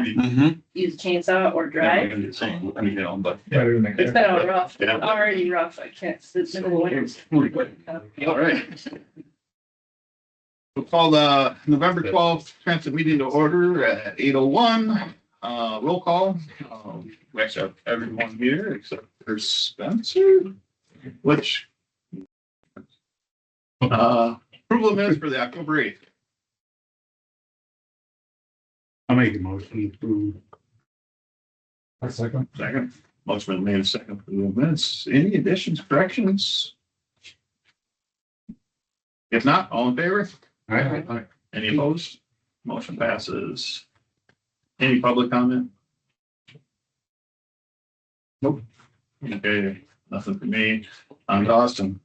use a chainsaw or drive. But It's been a rough, already rough. I can't sit in the winter. all right. We'll call the November 12th transit meeting to order at 8:01. Roll call. We actually have everyone here except for Spencer, which approval of minutes for the October 8th. I'll make a motion to approve. A second. Second. Motion been made a second for the minutes. Any additions, corrections? If not, all in favor? All right. Any opposed? Motion passes. Any public comment? Nope. Okay, nothing for me. On to Austin.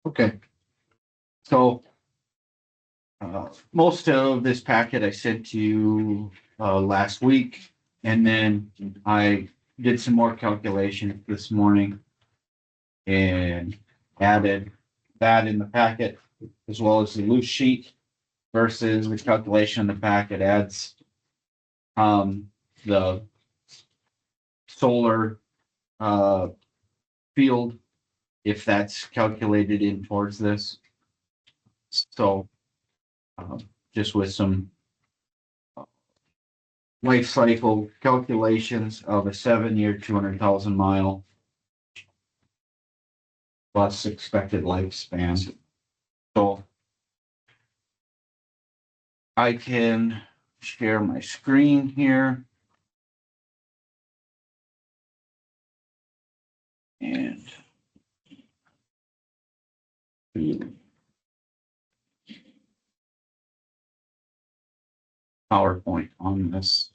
Okay. So most of this packet I sent to you last week, and then I did some more calculations this morning and added that in the packet as well as the loose sheet versus the calculation in the packet adds the solar field, if that's calculated in towards this. So just with some life cycle calculations of a 7-year, 200,000 mile plus expected lifespan. So I can share my screen here. And PowerPoint on this,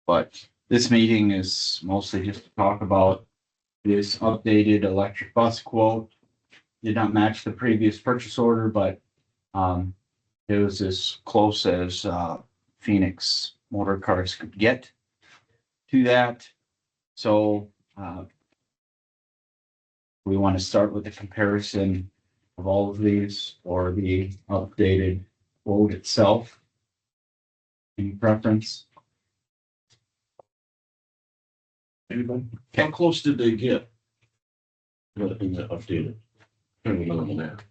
but this meeting is mostly just to talk about this updated electric bus quote. Did not match the previous purchase order, but it was as close as Phoenix Motor Cars could get to that. So we want to start with the comparison of all of these or the updated quote itself. Any preference? Anybody? How close did they get? In the updated. Turning on that.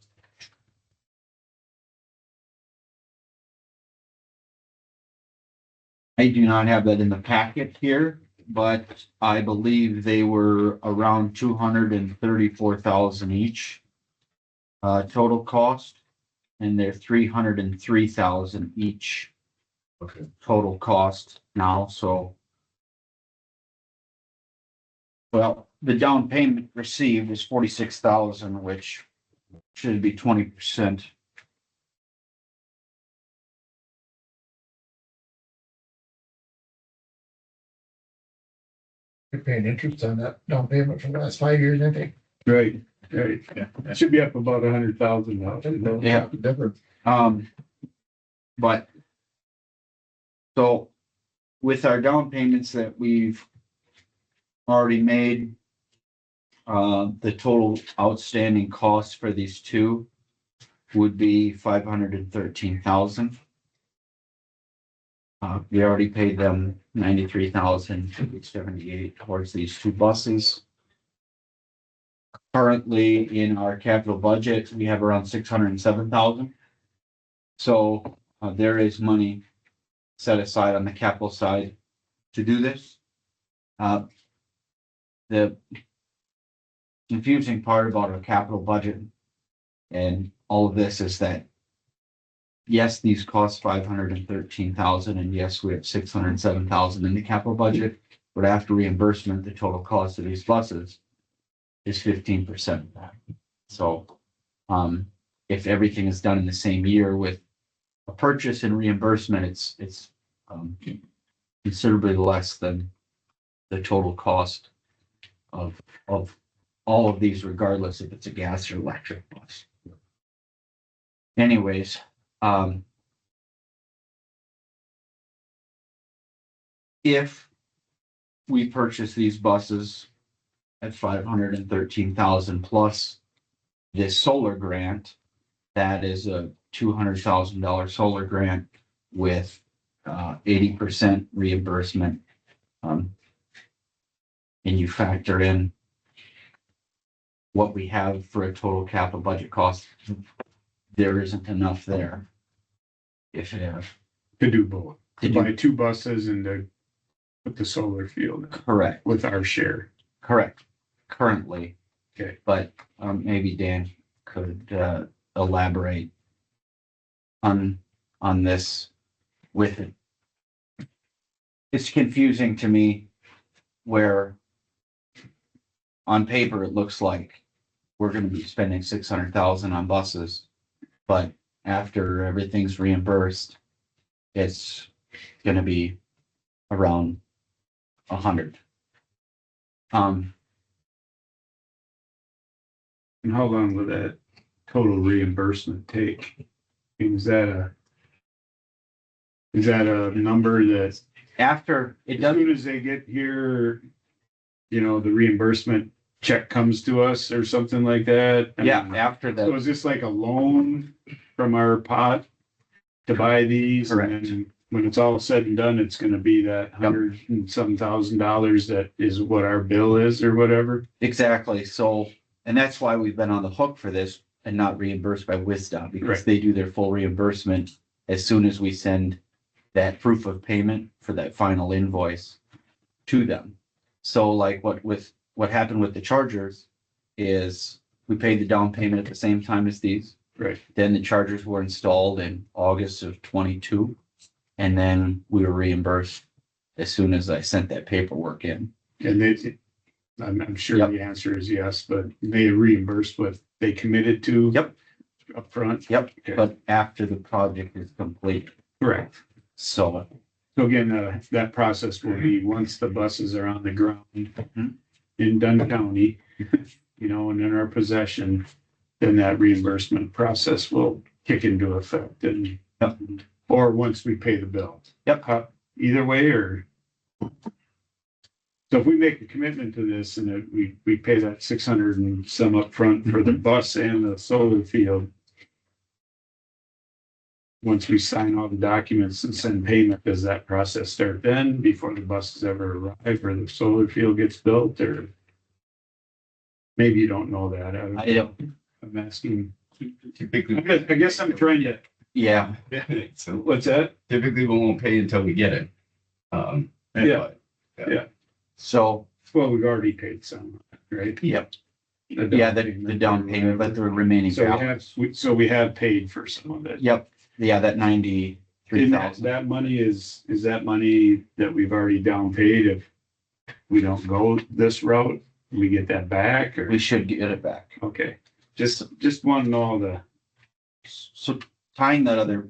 I do not have that in the packet here, but I believe they were around 234,000 each. Total cost, and they're 303,000 each. Okay. Total cost now, so. Well, the down payment received is 46,000, which should be 20%. You're paying interest on that down payment for the last 5 years, I think. Right. Yeah. It should be up about 100,000 now. Yeah. Different. But so with our down payments that we've already made, the total outstanding cost for these two would be 513,000. We already paid them 93,078 towards these two buses. Currently in our capital budget, we have around 607,000. So there is money set aside on the capital side to do this. The confusing part about our capital budget and all of this is that, yes, these cost 513,000, and yes, we have 607,000 in the capital budget, but after reimbursement, the total cost of these buses is 15% of that. So, if everything is done in the same year with a purchase and reimbursement, it's considerably less than the total cost of all of these, regardless if it's a gas or electric bus. Anyways, if we purchase these buses at 513,000 plus this solar grant, that is a $200,000 solar grant with 80% reimbursement. And you factor in what we have for a total capital budget cost, there isn't enough there. If To do both, to to do buy 2 buses and to put the solar field in correct, with our share. correct, currently. Okay. But maybe Dan could elaborate on this with it. It's confusing to me where on paper it looks like we're gonna be spending 600,000 on buses, but after everything's reimbursed, it's gonna be around 100. And how long will that total reimbursement take? Is that a number that After it as doesn't, soon as they get here, the reimbursement check comes to us or something like that? I yeah, mean, after So that, is this like a loan from our pot to buy these? Correct. And then when it's all said and done, it's gonna be that $100 and some $1,000 that is what our bill is or whatever? exactly. So, and that's why we've been on the hook for this and not reimbursed by WISDOT because Right. they do their full reimbursement as soon as we send that proof of payment for that final invoice to them. So like what happened with the Chargers is we paid the down payment at the same time as these. Right. Then the Chargers were installed in August of 22. And then we were reimbursed as soon as I sent that paperwork in. And I'm sure Yep. the answer is yes, but they reimbursed what they committed to. Yep. Upfront. Yep, Okay. but after the project is complete. Correct. So, So again, that process will be once the buses are on the ground Mhm. in Dunn County, and in our possession, then that reimbursement process will kick into effect and, Yep. or once we pay the bill. Yep. Either way, or. So if we make a commitment to this and that we pay that 600 and some upfront for the bus and the solar field. Once we sign all the documents and send payment, does that process start then before the buses ever arrive or the solar field gets built or? Maybe you don't know that. I don't, I'm asking. Typically, I guess I'm trying to, yeah, so what's that? typically we won't pay until we get it. Yeah. but, so, Well, we've already paid some, right? yep, The down yeah, the payment down or payment, but whatever. the remaining So balance. we have paid for some of it. Yep, yeah, that And 93,000. that money is that money that we've already down paid if we don't go this route, we get that back or? We should get it back. Okay, just want to know all the, So tying that other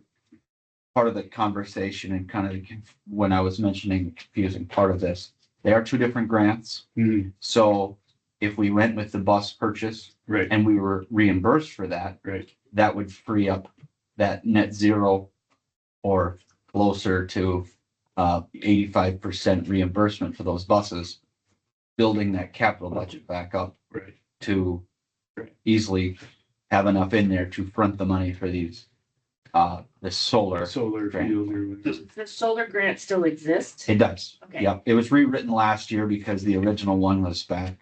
part of the conversation and kind of when I was mentioning the confusing part of this, they are 2 different grants. So if we went with the bus purchase right, and we were reimbursed for that, right, that would free up that net zero or closer to 85% reimbursement for those buses, building that capital budget back up right. to Right. easily have enough in there to front the money for these, the solar. Solar grant. field or whatever. Does the solar grant still exist? It does. Okay. Yep. It was rewritten last year because the original one was back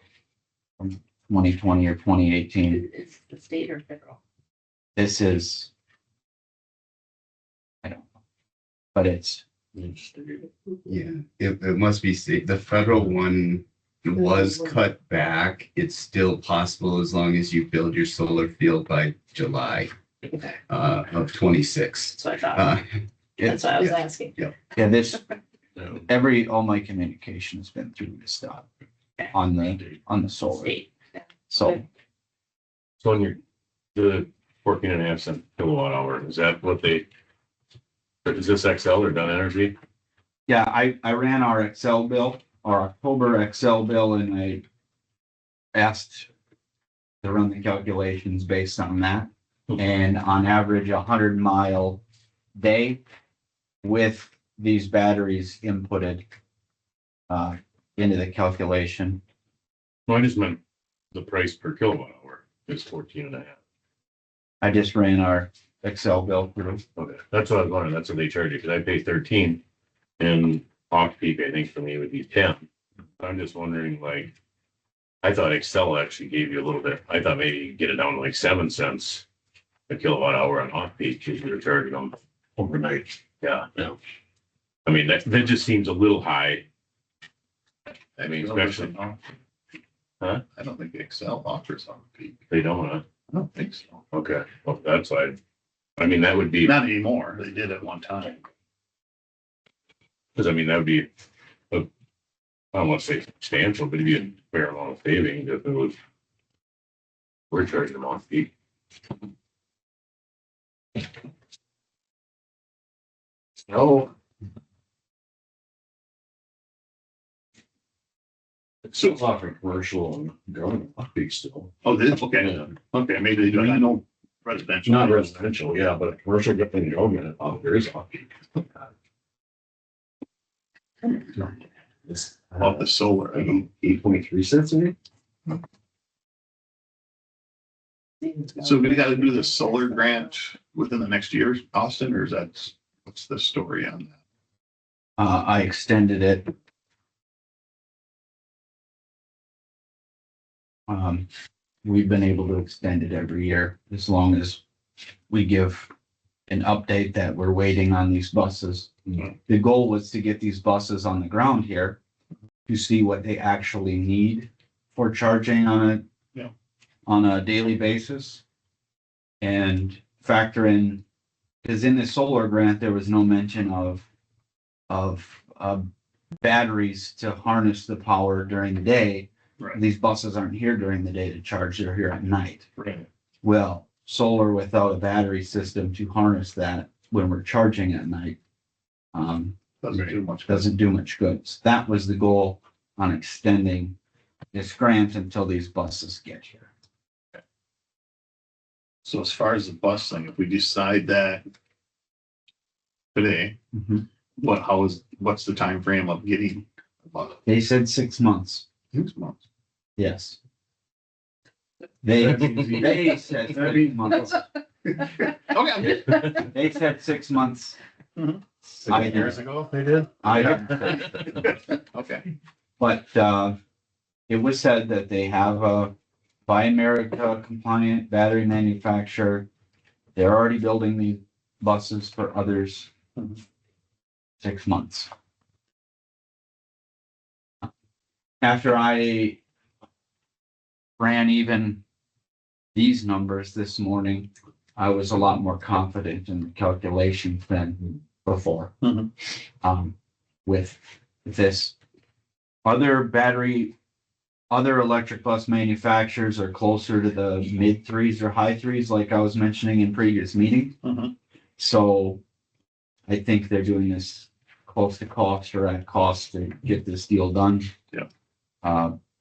from 2020 or 2018. Is the state or federal? This is, I don't know, but it's, yeah, it must be the federal one was cut back. It's still possible as long as you build your solar field by July of 26. That's what I thought. it's, That's what I was yeah. asking. yeah, this, all my communication has been through this stuff on the solar. State. So, So on the 14.5 cent kilowatt hour, is that what is this XL or Dunn Energy? yeah, I ran our Excel bill, our October Excel bill, and I asked to run the calculations based on that. And on average, 100-mile day with these batteries inputted into the calculation. No, I just meant the price per kilowatt hour is 14.5. I just ran our Excel bill through. Okay, that's what I was wondering. That's what they charge you, because I pay 13 and off peak, I think for me would be 10. I'm just wondering, like, I thought Excel actually gave you a little bit. I thought maybe you could get it down to like 7 cents a kilowatt hour on off peak because you're charging them overnight. Yeah. Yeah. I mean, that just seems a little high. I mean, especially, Huh? I don't think Excel offers on peak. they don't, huh? I don't think so. Okay, well, that's why, I mean, that would be, Not anymore. They did at one time. because I mean, that would be a, I don't want to say substantial, but it'd be a fair amount of savings if it was, we're charging them off peak. No. It's still offering commercial and government big still. Oh, they okay. Yeah. Okay, maybe they do. I know residential. Not residential, yeah, but commercial and government, there is off peak. It's Off the solar. I don't- 8.3 cents a day. So we got to do the solar grant within the next year, Austin, or is that, what's the story on that? I extended it. We've been able to extend it every year as long as we give an update that we're waiting on these buses. The goal was to get these buses on the ground here to see what they actually need for charging Yeah. on a daily basis. And factor in, because in the solar grant, there was no mention of batteries to harness the power during the day. Right. These buses aren't here during the day to charge, they're here at night. Right. Well, solar without a battery system to harness that when we're charging at night, Doesn't do much. doesn't do much good. So that was the goal on extending this grant until these buses get here. So as far as the bus thing, if we decide that today, what's the time frame of getting the bus? They said 6 months. 6 months. Yes. They said 3 months. Okay, I'm good. They said 6 months. Mhm. I 6 years ago, they did. I haven't. Okay. But it was said that they have a Buy America compliant battery manufacturer. They're already building the buses for others. 6 months. After I ran even these numbers this morning, I was a lot more confident in the calculations than before. Mhm. With this, other electric bus manufacturers are closer to the mid threes or high threes, like I was mentioning in previous meeting. Mhm. So I think they're doing this close to cost or at cost to get this deal done. Yeah.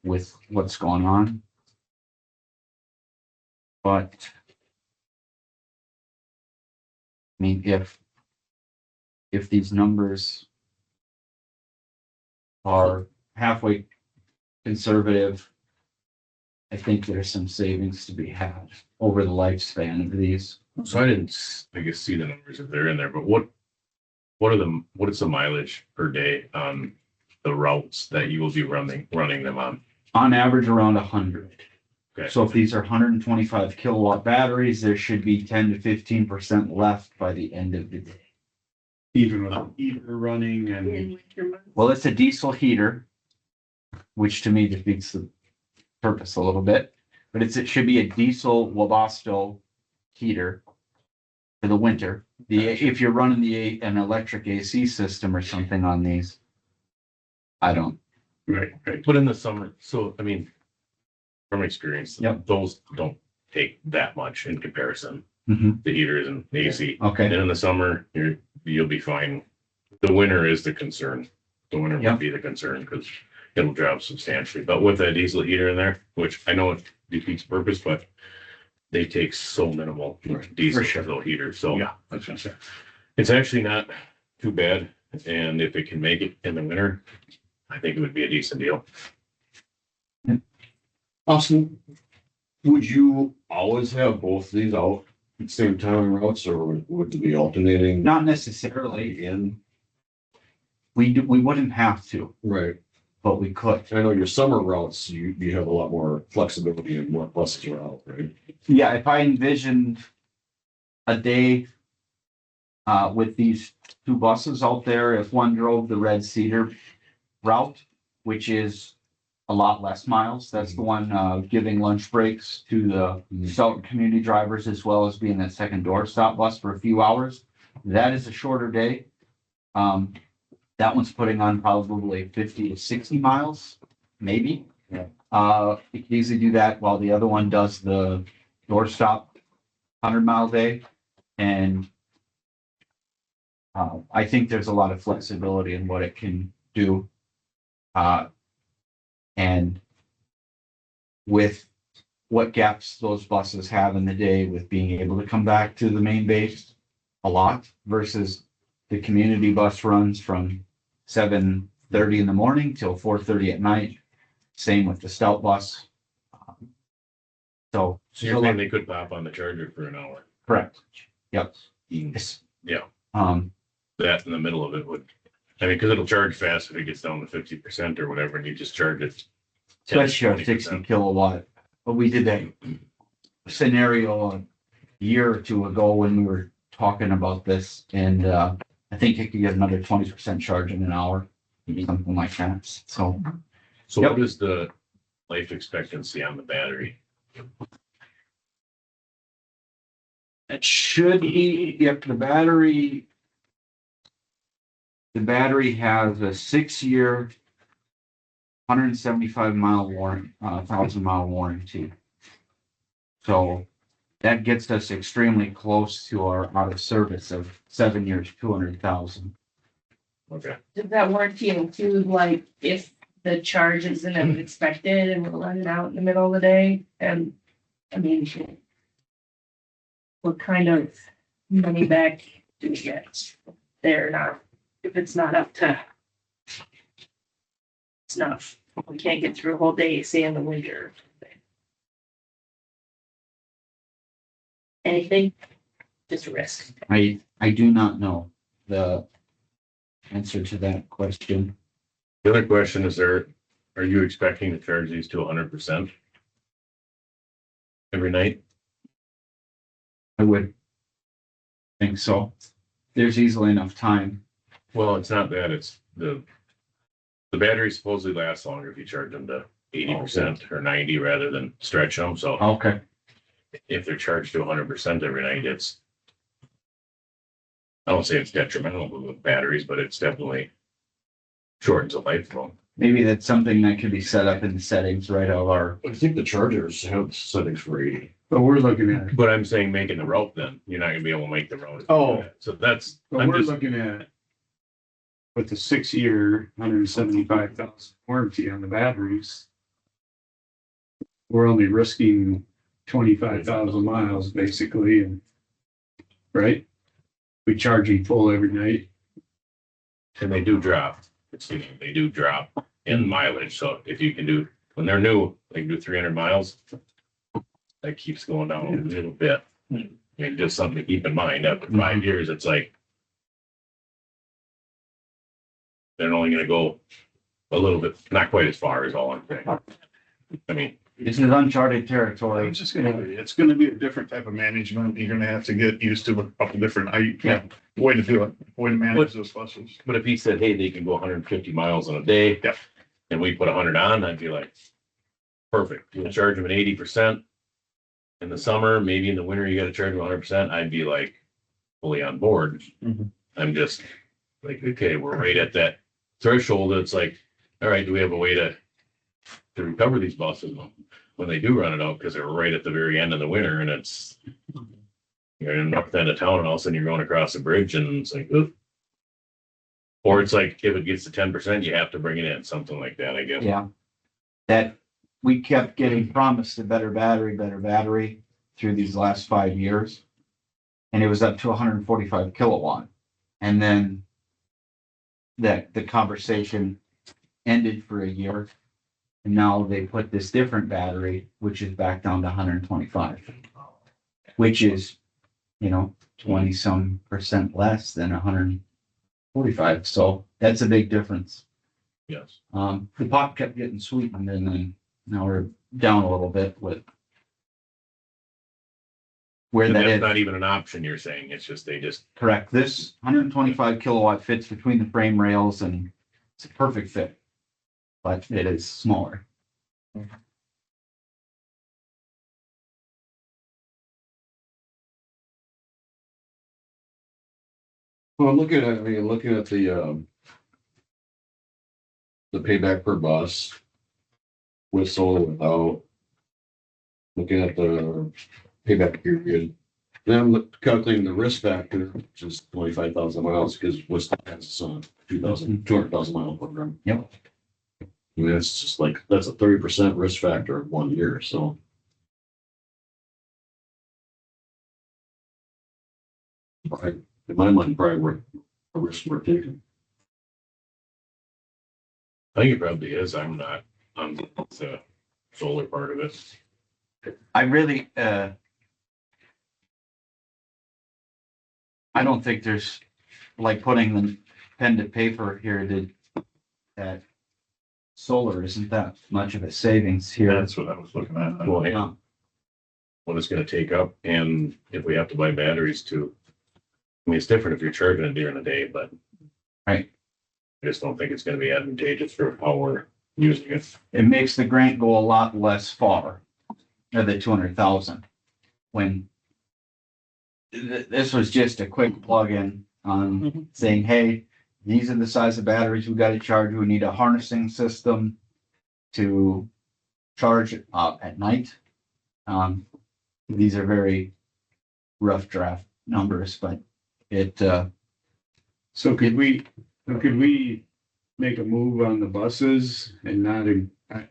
With what's going on. But I mean, if these numbers are halfway conservative, I think there's some savings to be had over the lifespan of these. So I didn't, I guess, see the numbers if they're in there, but what is the mileage per day on the routes that you will be running them on? On average, around 100. Okay. So if these are 125 kilowatt batteries, there should be 10 to 15% left by the end of the day. Even with the heater running and In winter months. Well, it's a diesel heater, which to me defeats the purpose a little bit, but it should be a diesel Webasto heater for the winter. If you're running an electric AC system or something on these, I don't. right. But in the summer, so, I mean, from experience, Yep. those don't take that much in comparison, Mhm. the heaters and AC. And Okay, in the summer, you'll be fine. The winter is the concern. The winter Yep. would be the concern because it'll drop substantially. But with that diesel heater in there, which I know it defeats purpose, but they take so minimal diesel For sure. for the heater. So Yeah, I was gonna say. it's actually not too bad. And if it can make it in the winter, I think it would be a decent deal. Austin, would you always have both of these out Same time routes or would it be alternating Not necessarily. in? We wouldn't have to, Right. but we could. I know your summer routes, you have a lot more flexibility in what buses are out, right? Yeah, if I envisioned a day with these two buses out there, if one drove the Red Cedar route, which is a lot less miles, that's the one giving lunch breaks to the Stoughton community drivers as well as being that second doorstop bus for a few hours. That is a shorter day. That one's putting on probably 50 to 60 miles, maybe. Yeah. You can easily do that while the other one does the doorstop 100-mile day. And I think there's a lot of flexibility in what it can do. And with what gaps those buses have in the day with being able to come back to the main base a lot versus the community bus runs from 7:30 in the morning till 4:30 at night. Same with the Stout bus. So. So you're saying they could pop on the charger for an hour? Correct. Yep. Yes. Yeah, Um, that in the middle of it would, I mean, because it'll charge fast if it gets down to 50% or whatever, and you just charge it. 10, especially our 60 20%. kilowatt. But we did that scenario a year or two ago when we were talking about this, and I think you could get another 20% charge in an hour, something like that. So So Yep. what is the life expectancy on the battery? it should be, if the battery has a 6-year, 175-mile warranty, 1,000-mile warranty. So that gets us extremely close to our out of service of 7 years, 200,000. Okay, Does that warranty include like if the charge isn't as expected and we're running out in the middle of the day? And I mean, what kind of money back do we get? They're not, if it's not up to snuff, we can't get through a whole day, say in the winter. Anything, just a risk. I do not know the answer to that question. the other question is are you expecting to charge these to 100% every night? I would think so. There's easily enough time. Well, it's not that, it's the battery supposedly lasts longer if you charge them to 80% or 90 rather than stretch them, so Okay. if they're charged to 100% every night, it's, I don't say it's detrimental to the batteries, but it's definitely shortens the life of them. Maybe that's something that could be set up in the settings right of our, I think the chargers have settings for 80. But we're looking at, But I'm saying making the route then, you're not gonna be able to make the route. Oh. So that's, but I'm we're just, looking at with the 6-year, 175,000 warranty on the batteries. We're only risking 25,000 miles basically, and right? We charging full every night. and they do drop, it's, you know, they do drop in mileage, so if you can do, when they're new, they can do 300 miles. That keeps going down a little bit. I mean, just something to keep in mind, after 5 years, it's like they're only gonna go a little bit, not quite as far as all I'm saying. I mean, this is uncharted territory. It's just it's gonna be a different type of management. You're gonna have to get used to a couple different, way to do it, way to manage those buses. but if he said, hey, they can go 150 miles in a day. Yeah. And we put 100 on, I'd be like, perfect, you'll charge them at 80%. In the summer, maybe in the winter, you gotta charge them 100%, I'd be like fully on board. Mhm. I'm just like, okay, we're right at that threshold, it's like, all right, do we have a way to recover these buses when they do run it out, because they're right at the very end of the winter, and it's you're in the north end of town, and all of a sudden you're going across the bridge, and it's like, oof. Or it's like, if it gets to 10%, you have to bring it in, something like that, I guess. Yeah. That we kept getting promised a better battery through these last 5 years. And it was up to 145 kilowatt. And then the conversation ended for a year. And now they put this different battery, which is back down to 125, which is 20-some% less than 145. So that's a big difference. Yes. The pot kept getting sweetened and then now we're down a little bit with where And that that's is. not even an option, you're saying. It's just, they just, Correct. This 125 kilowatt fits between the frame rails and it's a perfect fit, but it is smaller. Well, looking at the payback per bus with solar without, looking at the payback period. Then I'm calculating the risk factor, which is 25,000 miles, because West has a 200,000 mile program. Yep. I mean, it's just like, that's a 30% risk factor in 1 year, so. Probably, in my mind, probably worth a risk we're taking. I think it probably is. I'm not on the solar part of it. I really, I don't think there's like putting the pen to paper here that solar isn't that much of a savings here. That's what I was looking at. Well, yeah. What it's gonna take up, and if we have to buy batteries too. I mean, it's different if you're charging it during the day, but. Right. I just don't think it's gonna be advantageous for how we're using it. It makes the grant go a lot less far, the 200,000. When this was just a quick plug-in on saying, hey, these are the size of batteries we got to charge. We need a harnessing system to charge it up at night. These are very rough draft numbers, but it, So could we make a move on the buses and not,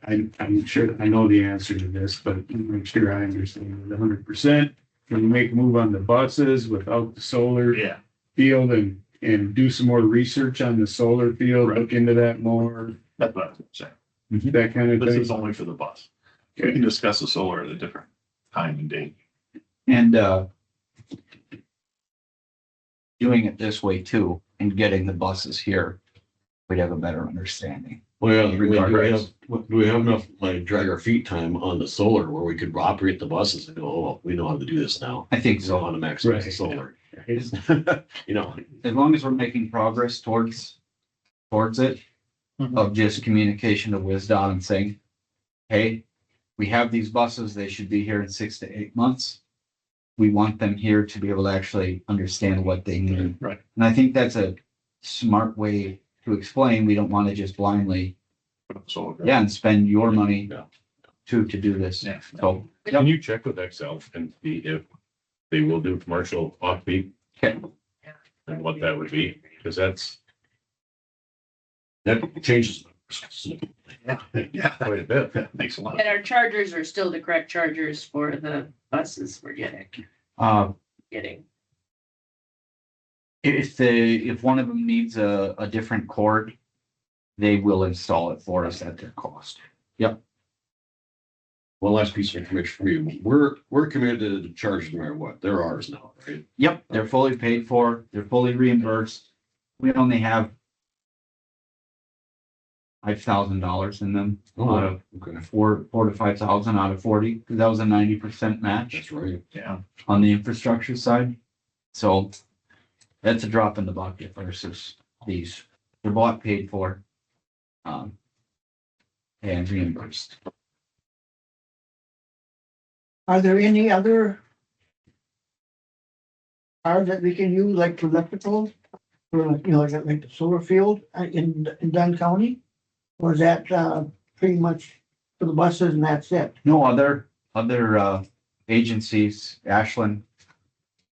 I'm sure, I know the answer to this, but I'm not sure I understand it 100%. Can we make a move on the buses without the solar Yeah, field and do some more research on the solar field, look into that more, that's what I was gonna say. that kind of This thing? is only for the bus. We can discuss the solar at a different time and date. and, doing it this way too, and getting the buses here, we'd have a better understanding. Well, yeah, do we have, Regardless. do we have enough, like, drag our feet time on the solar where we could operate the buses and go, oh, we know how to do this now. I think So so. on to maximize the Right. solar, Right. you know, As long as we're making progress towards it, of just communication to WisDOT and saying, hey, we have these buses, they should be here in 6 to 8 months. We want them here to be able to actually understand what they need. Right. And I think that's a smart way to explain. We don't want to just blindly, Solar. and spend your money Yeah. to do this. Yeah. So, Can you check with Excel and see if they will do commercial off-peak okay, and what that would be? Because that's that changes. Yeah, quite a bit. that makes a lot. And our chargers are still the correct chargers for the buses we're getting. If one of them needs a different cord, they will install it for us at their cost. One last piece of information for you. We're committed to charge no matter what. They're ours now, right? Yep, they're fully paid for, they're fully reimbursed. We only have $5,000 in them out of Okay, four to 5,000 out of 40, because that was a 90% match that's right. Yeah, on the infrastructure side. So that's a drop in the bucket versus these. They're bought, paid for, and reimbursed. Are there any other cars that we can use, like for electrical, for, like the solar field in Dunn County? Or is that, pretty much for the buses and that's it? No other agencies, Ashland,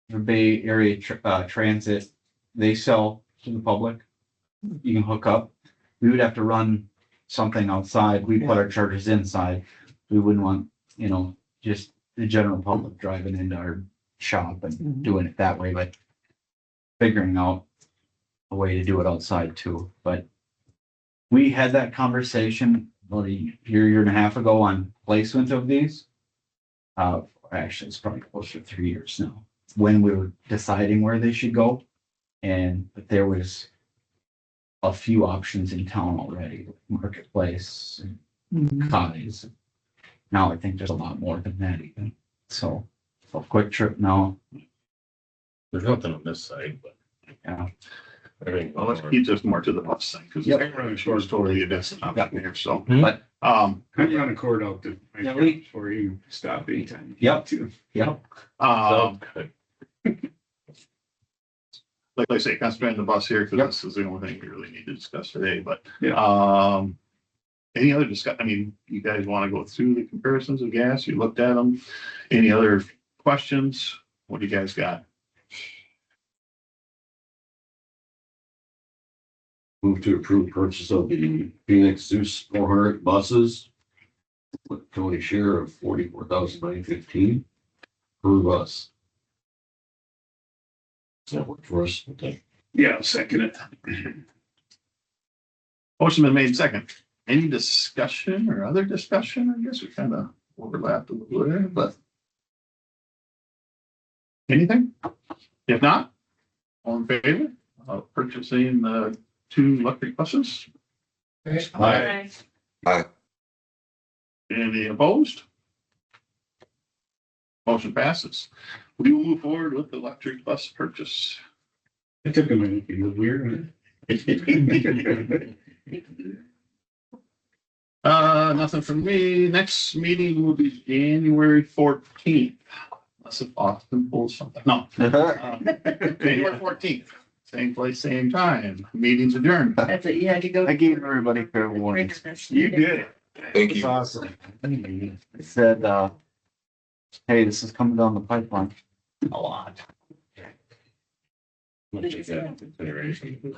the Bay Area Transit, they sell to the public. You can hook up. We would have to run something outside. We put our chargers inside. We wouldn't want, just the general public driving into our shop and doing it that way, but figuring out a way to do it outside too. But we had that conversation about a year and a half ago on placement of these. Actually, it's probably closer to 3 years now. when we were deciding where they should go. And there was a few options in town already, Marketplace, Mhm. Cotties. Now I think there's a lot more than that even. So a Quick Trip now, There's nothing on this side, but yeah. everything. Well, let's keep this more to the bus thing, because Yep. she was totally against the option here, so. But Um, I'd run a cord out to my Yeah, truck for you, stop anytime. Yep. Too. yep, um, Good. like I say, concentrate on the bus here, because Yep. this is the only thing we really need to discuss today, but, Yeah. any other I mean, you guys want to go through the comparisons of gas? You looked at them? Any other questions? What do you guys got? Move to approve purchase of the Phoenix Zeus 400 buses with county share of 44,915 per bus. Does that work for us? Okay. Yeah, I'll second it. Motion been made second. Any discussion or other discussion? I guess we kind of overlapped a little there, but anything? If not, all in favor of purchasing the 2 electric buses? Aye. Any opposed? Motion passes. We will move forward with the electric bus purchase. It took a minute, it was weird. Nothing from me. Next meeting will be January 14th. Unless if Austin pulls something. No. January 14th. Same place, same time. Meeting's adjourned. That's it, you had to go. I gave everybody fair warning. You did it. Thank It's awesome. I said, hey, this is coming down the pipeline. A lot. Much of that consideration.